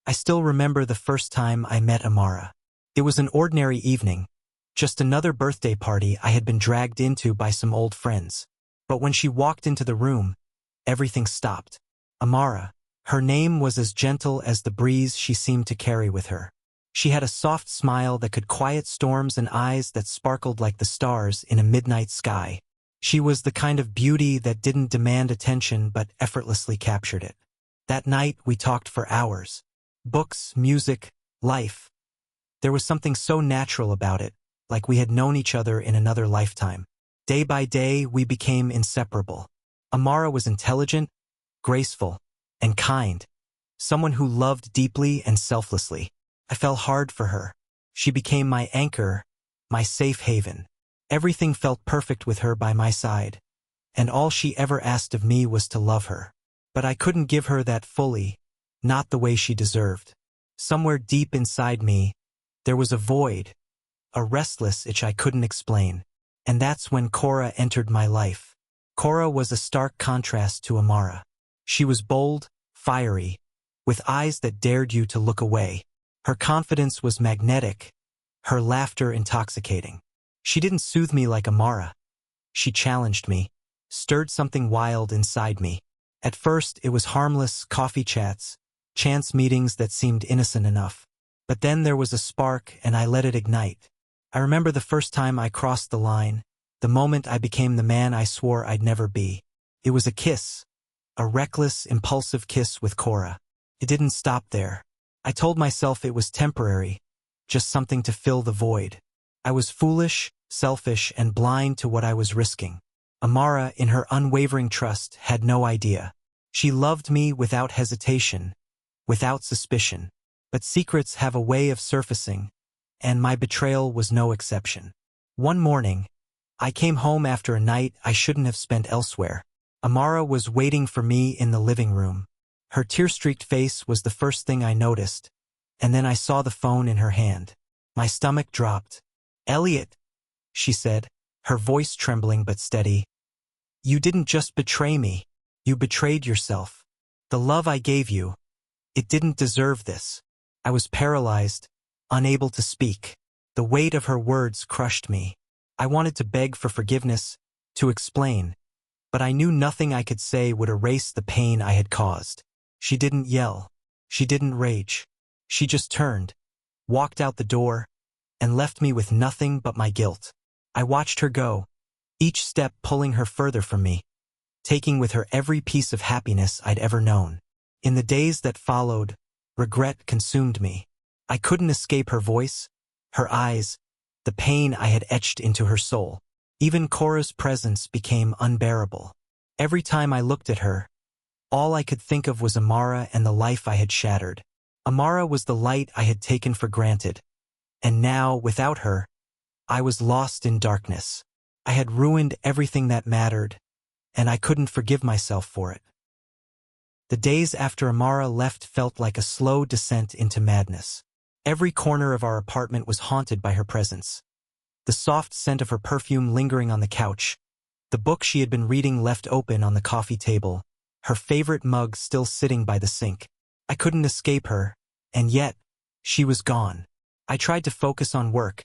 I still remember the first time I met Amara. It was an ordinary evening, just another birthday party I had been dragged into by some old friends. But when she walked into the room, everything stopped. Amara. Her name was as gentle as the breeze she seemed to carry with her. She had a soft smile that could quiet storms and eyes that sparkled like the stars in a midnight sky. She was the kind of beauty that didn't demand attention but effortlessly captured it. That night we talked for hours. Books, music, life. There was something so natural about it, like we had known each other in another lifetime. Day by day we became inseparable. Amara was intelligent, graceful, and kind. Someone who loved deeply and selflessly. I fell hard for her. She became my anchor, my safe haven. Everything felt perfect with her by my side, and all she ever asked of me was to love her. But I couldn't give her that fully, not the way she deserved. Somewhere deep inside me, there was a void, a restless itch I couldn't explain. And that's when Cora entered my life. Cora was a stark contrast to Amara. She was bold, fiery, with eyes that dared you to look away. Her confidence was magnetic, her laughter intoxicating. She didn't soothe me like Amara. She challenged me, stirred something wild inside me. At first, it was harmless coffee chats, chance meetings that seemed innocent enough. But then there was a spark and I let it ignite. I remember the first time I crossed the line, the moment I became the man I swore I'd never be. It was a kiss, a reckless, impulsive kiss with Cora. It didn't stop there. I told myself it was temporary, just something to fill the void. I was foolish, selfish, and blind to what I was risking. Amara, in her unwavering trust, had no idea. She loved me without hesitation, without suspicion. But secrets have a way of surfacing, and my betrayal was no exception. One morning, I came home after a night I shouldn't have spent elsewhere. Amara was waiting for me in the living room. Her tear-streaked face was the first thing I noticed, and then I saw the phone in her hand. My stomach dropped. "Elliot," she said, her voice trembling but steady. "You didn't just betray me. You betrayed yourself. The love I gave you, it didn't deserve this." I was paralyzed, unable to speak. The weight of her words crushed me. I wanted to beg for forgiveness, to explain, but I knew nothing I could say would erase the pain I had caused. She didn't yell. She didn't rage. She just turned, walked out the door, and left me with nothing but my guilt. I watched her go, each step pulling her further from me, taking with her every piece of happiness I'd ever known. In the days that followed, regret consumed me. I couldn't escape her voice, her eyes, the pain I had etched into her soul. Even Cora's presence became unbearable. Every time I looked at her, all I could think of was Amara and the life I had shattered. Amara was the light I had taken for granted, and now, without her, I was lost in darkness. I had ruined everything that mattered, and I couldn't forgive myself for it. The days after Amara left felt like a slow descent into madness. Every corner of our apartment was haunted by her presence. The soft scent of her perfume lingering on the couch, the book she had been reading left open on the coffee table, her favorite mug still sitting by the sink. I couldn't escape her, and yet, she was gone. I tried to focus on work,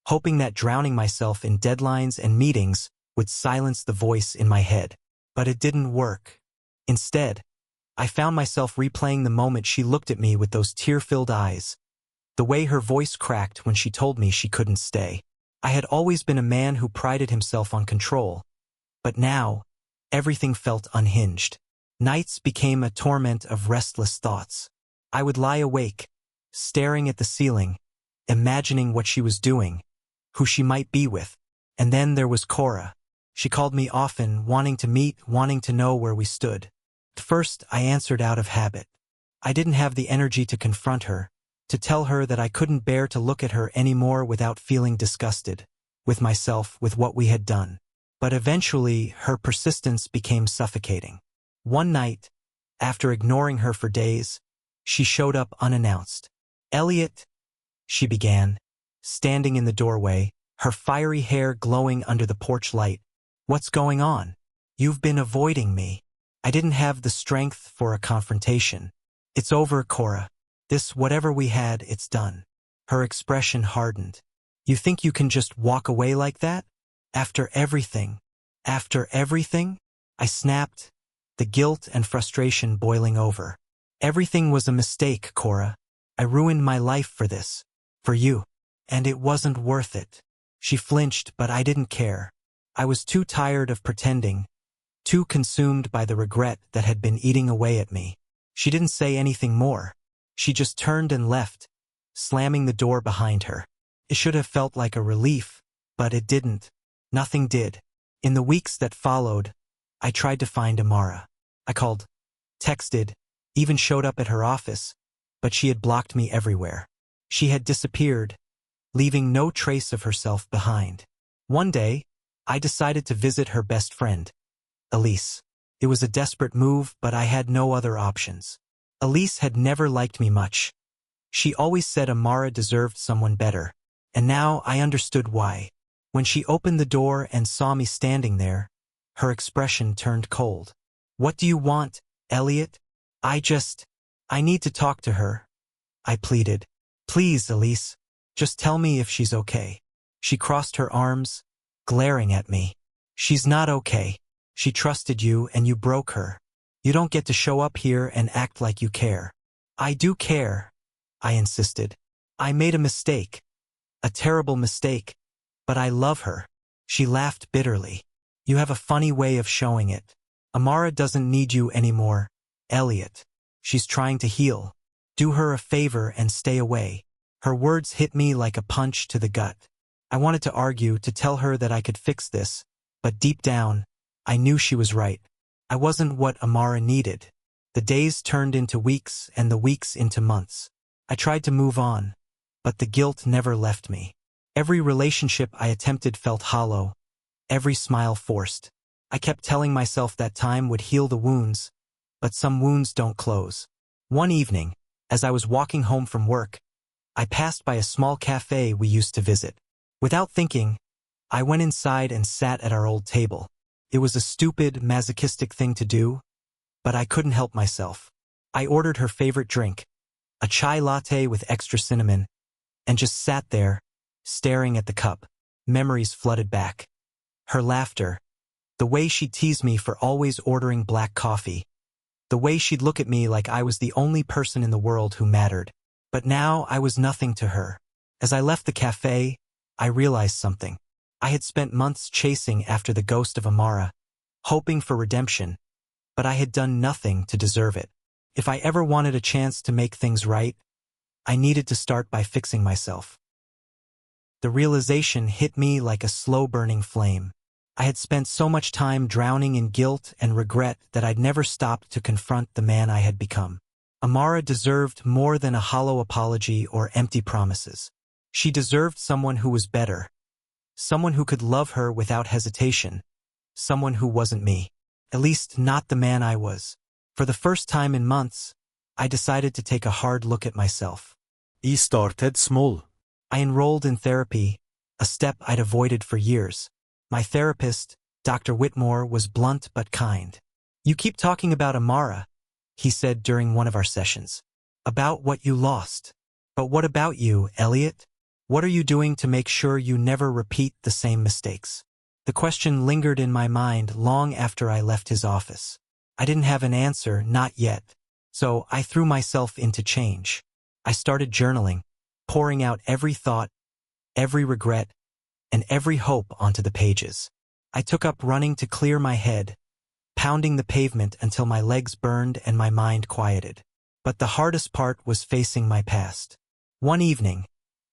hoping that drowning myself in deadlines and meetings would silence the voice in my head. But it didn't work. Instead, I found myself replaying the moment she looked at me with those tear-filled eyes, the way her voice cracked when she told me she couldn't stay. I had always been a man who prided himself on control, but now, everything felt unhinged. Nights became a torment of restless thoughts. I would lie awake, staring at the ceiling, imagining what she was doing, who she might be with. And then there was Cora. She called me often, wanting to meet, wanting to know where we stood. At first, I answered out of habit. I didn't have the energy to confront her, to tell her that I couldn't bear to look at her anymore without feeling disgusted with myself, with what we had done. But eventually, her persistence became suffocating. One night, after ignoring her for days, she showed up unannounced. "Elliot," she began, standing in the doorway, her fiery hair glowing under the porch light. "What's going on? You've been avoiding me." I didn't have the strength for a confrontation. "It's over, Cora," This whatever we had, it's done. Her expression hardened. You think you can just walk away like that? After everything? After everything? I snapped, the guilt and frustration boiling over. Everything was a mistake, Cora. I ruined my life for this. For you. And it wasn't worth it. She flinched, but I didn't care. I was too tired of pretending, too consumed by the regret that had been eating away at me. She didn't say anything more. She just turned and left, slamming the door behind her. It should have felt like a relief, but it didn't. Nothing did. In the weeks that followed, I tried to find Amara. I called, texted, even showed up at her office, but she had blocked me everywhere. She had disappeared, leaving no trace of herself behind. One day, I decided to visit her best friend, Elise. It was a desperate move, but I had no other options. Elise had never liked me much. She always said Amara deserved someone better, and now I understood why. When she opened the door and saw me standing there, her expression turned cold. What do you want, Elliot? I need to talk to her, I pleaded. Please, Elise, just tell me if she's okay. She crossed her arms, glaring at me. She's not okay. She trusted you and you broke her. You don't get to show up here and act like you care. I do care, I insisted. I made a mistake. A terrible mistake. But I love her. She laughed bitterly. You have a funny way of showing it. Amara doesn't need you anymore, Elliot. She's trying to heal. Do her a favor and stay away. Her words hit me like a punch to the gut. I wanted to argue, to tell her that I could fix this, but deep down, I knew she was right. I wasn't what Amara needed. The days turned into weeks and the weeks into months. I tried to move on, but the guilt never left me. Every relationship I attempted felt hollow, every smile forced. I kept telling myself that time would heal the wounds, but some wounds don't close. One evening, as I was walking home from work, I passed by a small cafe we used to visit. Without thinking, I went inside and sat at our old table. It was a stupid, masochistic thing to do, but I couldn't help myself. I ordered her favorite drink, a chai latte with extra cinnamon, and just sat there, staring at the cup. Memories flooded back. Her laughter, the way she'd tease me for always ordering black coffee, the way she'd look at me like I was the only person in the world who mattered. But now I was nothing to her. As I left the cafe, I realized something. I had spent months chasing after the ghost of Amara, hoping for redemption, but I had done nothing to deserve it. If I ever wanted a chance to make things right, I needed to start by fixing myself. The realization hit me like a slow-burning flame. I had spent so much time drowning in guilt and regret that I'd never stopped to confront the man I had become. Amara deserved more than a hollow apology or empty promises. She deserved someone who was better, someone who could love her without hesitation, someone who wasn't me. At least not the man I was. For the first time in months, I decided to take a hard look at myself. I started small. I enrolled in therapy, a step I'd avoided for years. My therapist, Dr. Whitmore, was blunt but kind. You keep talking about Amara, he said during one of our sessions. About what you lost. But what about you, Elliot? What are you doing to make sure you never repeat the same mistakes? The question lingered in my mind long after I left his office. I didn't have an answer, not yet. So I threw myself into change. I started journaling, pouring out every thought, every regret, and every hope onto the pages. I took up running to clear my head, pounding the pavement until my legs burned and my mind quieted. But the hardest part was facing my past. One evening,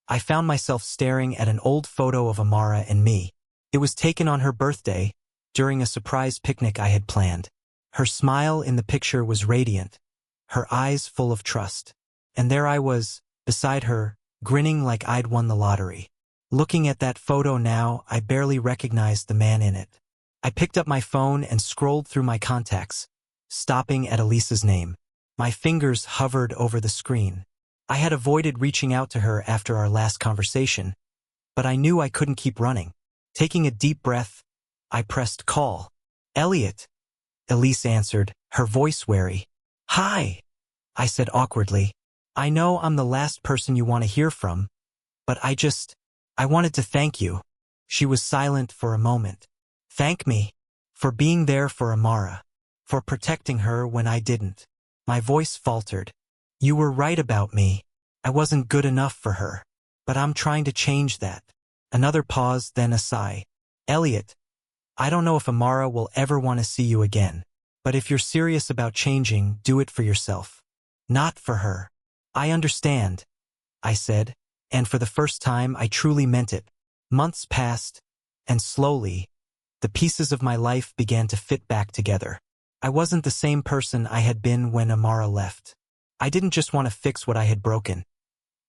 I found myself staring at an old photo of Amara and me. It was taken on her birthday, during a surprise picnic I had planned. Her smile in the picture was radiant, her eyes full of trust. And there I was, beside her, grinning like I'd won the lottery. Looking at that photo now, I barely recognized the man in it. I picked up my phone and scrolled through my contacts, stopping at Elisa's name. My fingers hovered over the screen. I had avoided reaching out to her after our last conversation, but I knew I couldn't keep running. Taking a deep breath, I pressed call. Elliot. Elise answered, her voice wary. Hi, I said awkwardly. I know I'm the last person you want to hear from, but I wanted to thank you. She was silent for a moment. Thank me for being there for Amara, for protecting her when I didn't. My voice faltered. You were right about me. I wasn't good enough for her. But I'm trying to change that. Another pause, then a sigh. Elliot, I don't know if Amara will ever want to see you again. But if you're serious about changing, do it for yourself. Not for her. I understand, I said, and for the first time I truly meant it. Months passed, and slowly, the pieces of my life began to fit back together. I wasn't the same person I had been when Amara left. I didn't just want to fix what I had broken.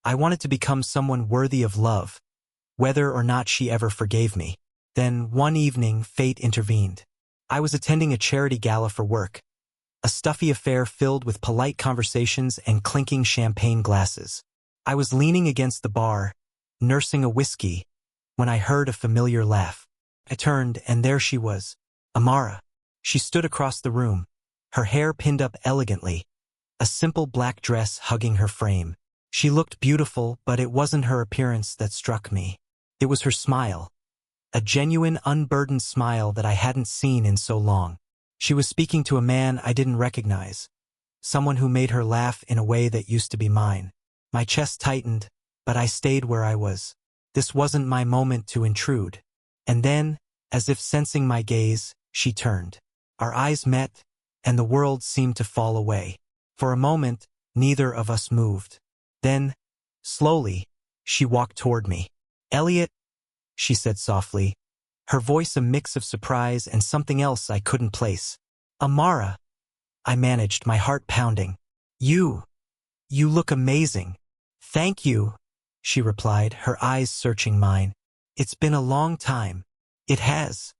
I wanted to become someone worthy of love, whether or not she ever forgave me. Then, one evening, fate intervened. I was attending a charity gala for work, a stuffy affair filled with polite conversations and clinking champagne glasses. I was leaning against the bar, nursing a whiskey, when I heard a familiar laugh. I turned, and there she was, Amara. She stood across the room, her hair pinned up elegantly, a simple black dress hugging her frame. She looked beautiful, but it wasn't her appearance that struck me. It was her smile, a genuine, unburdened smile that I hadn't seen in so long. She was speaking to a man I didn't recognize, someone who made her laugh in a way that used to be mine. My chest tightened, but I stayed where I was. This wasn't my moment to intrude. And then, as if sensing my gaze, she turned. Our eyes met, and the world seemed to fall away. For a moment, neither of us moved. Then, slowly, she walked toward me. Elliot, she said softly, her voice a mix of surprise and something else I couldn't place. Amara, I managed, my heart pounding. You look amazing. Thank you, she replied, her eyes searching mine. It's been a long time. It has,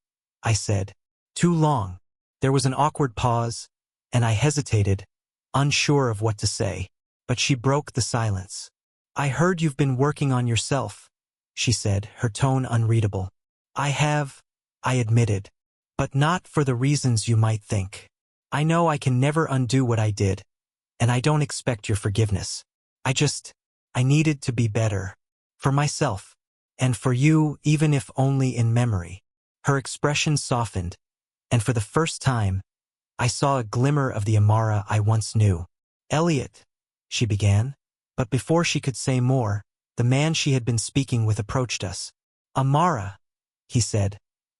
I said. Too long. There was an awkward pause, and I hesitated, unsure of what to say. But she broke the silence. I heard you've been working on yourself, she said, her tone unreadable. I have, I admitted, but not for the reasons you might think. I know I can never undo what I did, and I don't expect your forgiveness. I needed to be better. For myself. And for you, even if only in memory. Her expression softened, and for the first time, I saw a glimmer of the Amara I once knew. Elliot, she began, but before she could say more, the man she had been speaking with approached us. Amara, he said,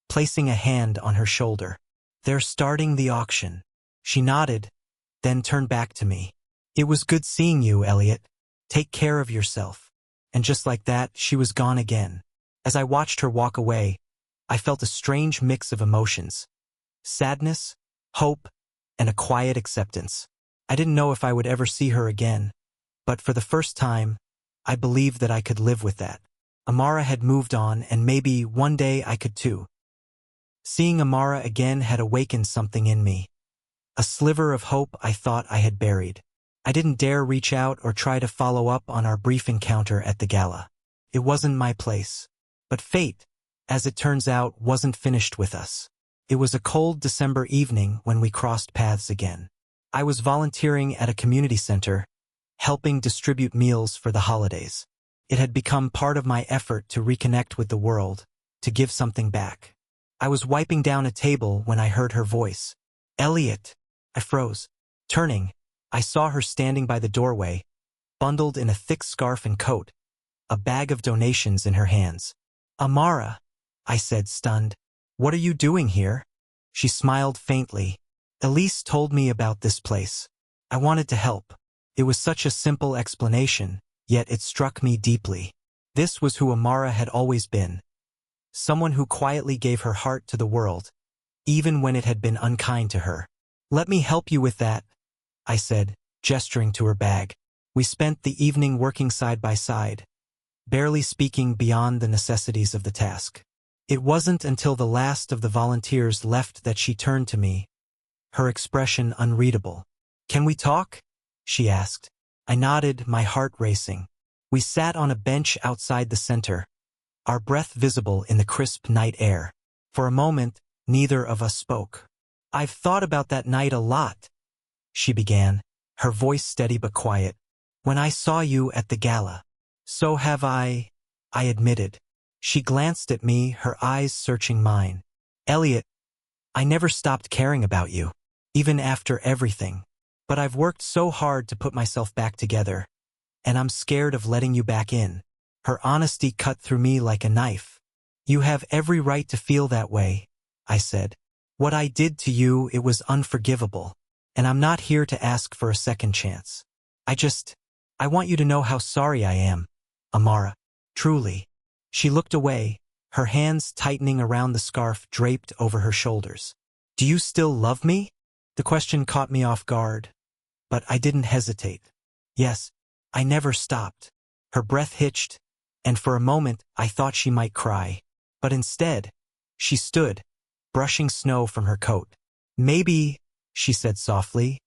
placing a hand on her shoulder. They're starting the auction. She nodded, then turned back to me. It was good seeing you, Elliot. Take care of yourself. And just like that, she was gone again. As I watched her walk away, I felt a strange mix of emotions. Sadness, hope, and a quiet acceptance. I didn't know if I would ever see her again, but for the first time, I believed that I could live with that. Amara had moved on, and maybe one day I could too. Seeing Amara again had awakened something in me. A sliver of hope I thought I had buried. I didn't dare reach out or try to follow up on our brief encounter at the gala. It wasn't my place. But fate, as it turns out, wasn't finished with us. It was a cold December evening when we crossed paths again. I was volunteering at a community center, helping distribute meals for the holidays. It had become part of my effort to reconnect with the world, to give something back. I was wiping down a table when I heard her voice. Elliot! I froze. Turning, I saw her standing by the doorway, bundled in a thick scarf and coat, a bag of donations in her hands. Amara, I said, stunned. What are you doing here? She smiled faintly. Elise told me about this place. I wanted to help. It was such a simple explanation, yet it struck me deeply. This was who Amara had always been. Someone who quietly gave her heart to the world, even when it had been unkind to her. Let me help you with that, I said, gesturing to her bag. We spent the evening working side by side, barely speaking beyond the necessities of the task. It wasn't until the last of the volunteers left that she turned to me, her expression unreadable. Can we talk? She asked. I nodded, my heart racing. We sat on a bench outside the center, our breath visible in the crisp night air. For a moment, neither of us spoke. I've thought about that night a lot, she began, her voice steady but quiet. When I saw you at the gala. So have I admitted. She glanced at me, her eyes searching mine. Elliot, I never stopped caring about you, even after everything. But I've worked so hard to put myself back together, and I'm scared of letting you back in. Her honesty cut through me like a knife. You have every right to feel that way, I said. What I did to you, it was unforgivable, and I'm not here to ask for a second chance. I want you to know how sorry I am, Amara. Truly. She looked away, her hands tightening around the scarf draped over her shoulders. Do you still love me? The question caught me off guard, but I didn't hesitate. Yes, I never stopped. Her breath hitched, and for a moment I thought she might cry. But instead, she stood, brushing snow from her coat. Maybe, she said softly,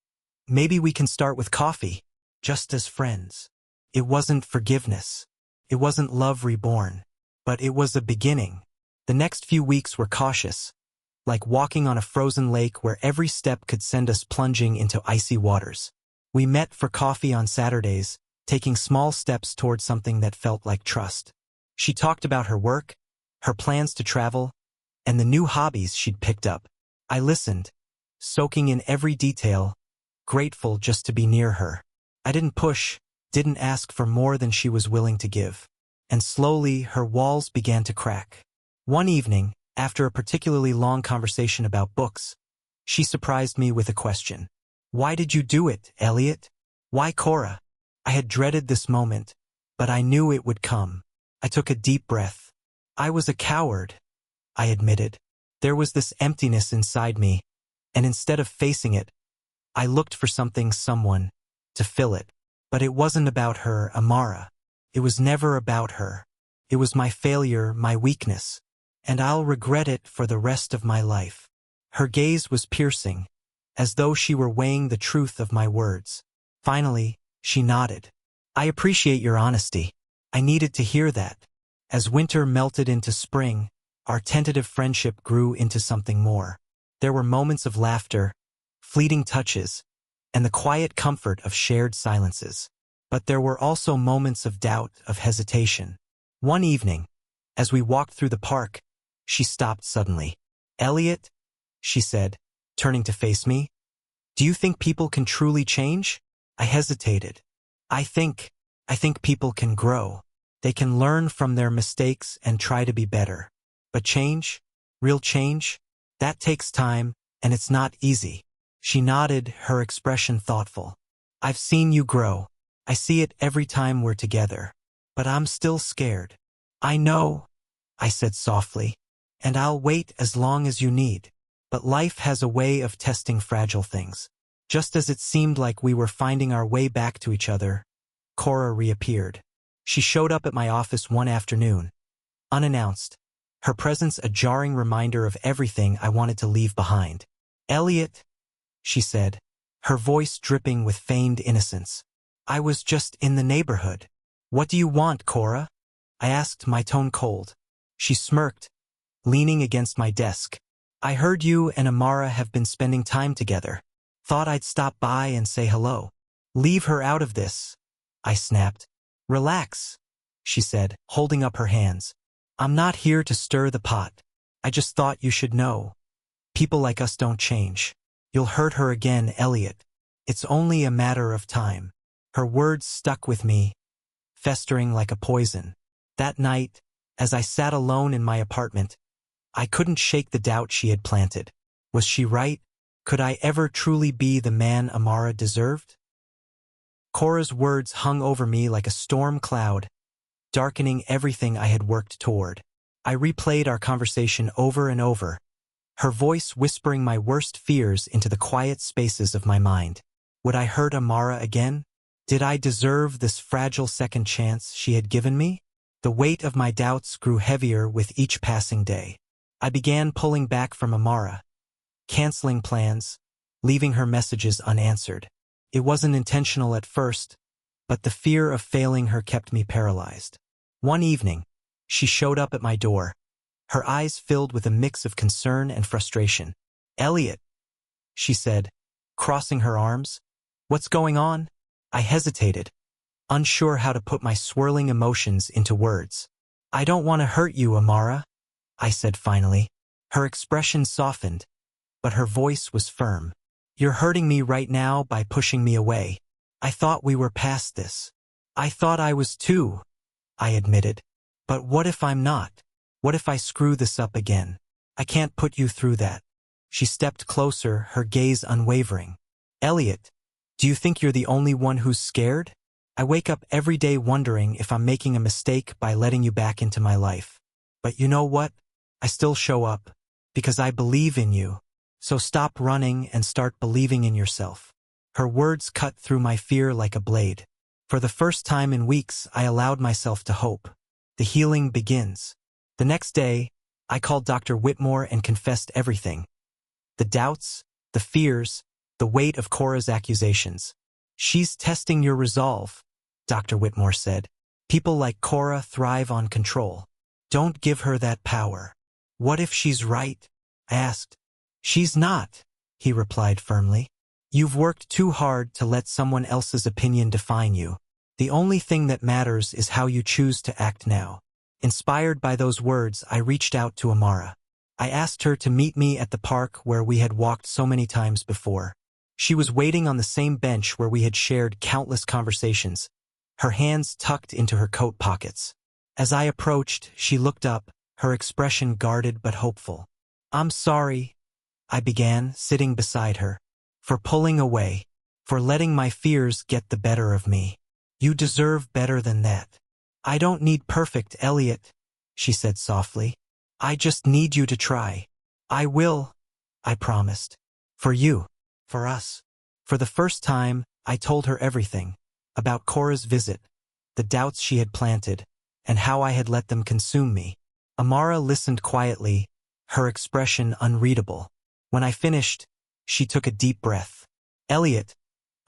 maybe we can start with coffee, just as friends. It wasn't forgiveness. It wasn't love reborn. But it was a beginning. The next few weeks were cautious, like walking on a frozen lake where every step could send us plunging into icy waters. We met for coffee on Saturdays, taking small steps toward something that felt like trust. She talked about her work, her plans to travel, and the new hobbies she'd picked up. I listened, soaking in every detail, grateful just to be near her. I didn't push, didn't ask for more than she was willing to give. And slowly her walls began to crack. One evening, after a particularly long conversation about books, she surprised me with a question. Why did you do it, Elliot? Why Cora? I had dreaded this moment, but I knew it would come. I took a deep breath. I was a coward, I admitted. There was this emptiness inside me, and instead of facing it, I looked for someone, to fill it. But it wasn't about her, Amara. It was never about her. It was my failure, my weakness, and I'll regret it for the rest of my life. Her gaze was piercing, as though she were weighing the truth of my words. Finally, she nodded. I appreciate your honesty. I needed to hear that. As winter melted into spring, our tentative friendship grew into something more. There were moments of laughter, fleeting touches, and the quiet comfort of shared silences. But there were also moments of doubt, of hesitation. One evening, as we walked through the park, she stopped suddenly. Elliot, she said, turning to face me, do you think people can truly change? I hesitated. I think people can grow. They can learn from their mistakes and try to be better. But change, real change, that takes time, and it's not easy. She nodded, her expression thoughtful. I've seen you grow. I see it every time we're together. But I'm still scared. I know, I said softly, and I'll wait as long as you need. But life has a way of testing fragile things. Just as it seemed like we were finding our way back to each other, Cora reappeared. She showed up at my office one afternoon, unannounced, her presence a jarring reminder of everything I wanted to leave behind. Elliot, she said, her voice dripping with feigned innocence. I was just in the neighborhood. What do you want, Cora? I asked, my tone cold. She smirked, leaning against my desk. I heard you and Amara have been spending time together. Thought I'd stop by and say hello. Leave her out of this, I snapped. Relax, she said, holding up her hands. I'm not here to stir the pot. I just thought you should know. People like us don't change. You'll hurt her again, Elliot. It's only a matter of time. Her words stuck with me, festering like a poison. That night, as I sat alone in my apartment, I couldn't shake the doubt she had planted. Was she right? Could I ever truly be the man Amara deserved? Cora's words hung over me like a storm cloud, darkening everything I had worked toward. I replayed our conversation over and over, her voice whispering my worst fears into the quiet spaces of my mind. Would I hurt Amara again? Did I deserve this fragile second chance she had given me? The weight of my doubts grew heavier with each passing day. I began pulling back from Amara, canceling plans, leaving her messages unanswered. It wasn't intentional at first, but the fear of failing her kept me paralyzed. One evening, she showed up at my door, her eyes filled with a mix of concern and frustration. Elliot, she said, crossing her arms. What's going on? I hesitated, unsure how to put my swirling emotions into words. "I don't want to hurt you, Amara," I said finally. Her expression softened, but her voice was firm. "You're hurting me right now by pushing me away. I thought we were past this." "I thought I was too," I admitted. "But what if I'm not? What if I screw this up again? I can't put you through that." She stepped closer, her gaze unwavering. "Elliot, do you think you're the only one who's scared? I wake up every day wondering if I'm making a mistake by letting you back into my life. But you know what? I still show up, because I believe in you. So stop running and start believing in yourself." Her words cut through my fear like a blade. For the first time in weeks, I allowed myself to hope. The healing begins. The next day, I called Dr. Whitmore and confessed everything. The doubts, the fears, the weight of Cora's accusations. "She's testing your resolve," Dr. Whitmore said. "People like Cora thrive on control. Don't give her that power." "What if she's right?" I asked. "She's not," he replied firmly. "You've worked too hard to let someone else's opinion define you. The only thing that matters is how you choose to act now." Inspired by those words, I reached out to Amara. I asked her to meet me at the park where we had walked so many times before. She was waiting on the same bench where we had shared countless conversations, her hands tucked into her coat pockets. As I approached, she looked up, her expression guarded but hopeful. "I'm sorry," I began, sitting beside her, "for pulling away, for letting my fears get the better of me. You deserve better than that." "I don't need perfect, Elliot," she said softly. "I just need you to try." "I will," I promised. "For you. For us." For the first time, I told her everything. About Cora's visit, the doubts she had planted, and how I had let them consume me. Amara listened quietly, her expression unreadable. When I finished, she took a deep breath. "Elliot,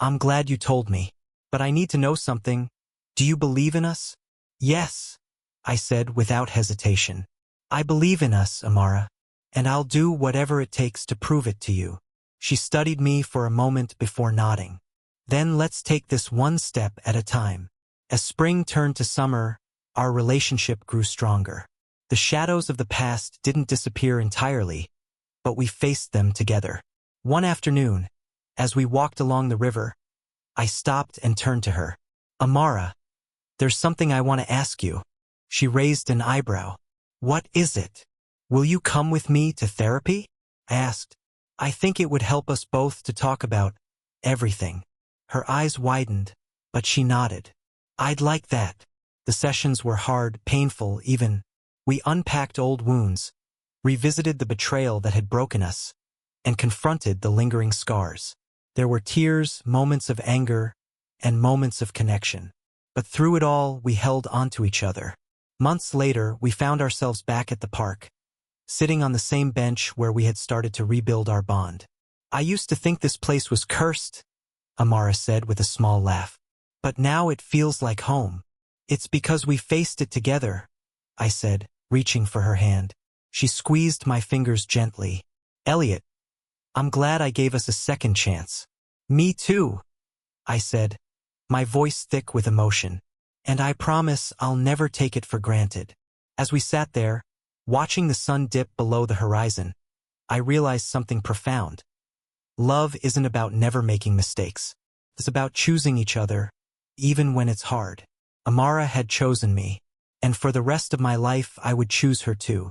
I'm glad you told me. But I need to know something. Do you believe in us?" "Yes," I said without hesitation. "I believe in us, Amara, and I'll do whatever it takes to prove it to you." She studied me for a moment before nodding. "Then let's take this one step at a time." As spring turned to summer, our relationship grew stronger. The shadows of the past didn't disappear entirely, but we faced them together. One afternoon, as we walked along the river, I stopped and turned to her. "Amara, there's something I want to ask you." She raised an eyebrow. "What is it? Will you come with me to therapy?" I asked. "I think it would help us both to talk about everything." Her eyes widened, but she nodded. "I'd like that." The sessions were hard, painful, even. We unpacked old wounds, revisited the betrayal that had broken us, and confronted the lingering scars. There were tears, moments of anger, and moments of connection. But through it all, we held onto each other. Months later, we found ourselves back at the park, sitting on the same bench where we had started to rebuild our bond. "I used to think this place was cursed," Amara said with a small laugh. "But now it feels like home." "It's because we faced it together," I said, reaching for her hand. She squeezed my fingers gently. "Elliot, I'm glad I gave us a second chance." "Me too," I said, my voice thick with emotion. "And I promise I'll never take it for granted." As we sat there, watching the sun dip below the horizon, I realized something profound. Love isn't about never making mistakes. It's about choosing each other, even when it's hard. Amara had chosen me, and for the rest of my life I would choose her too.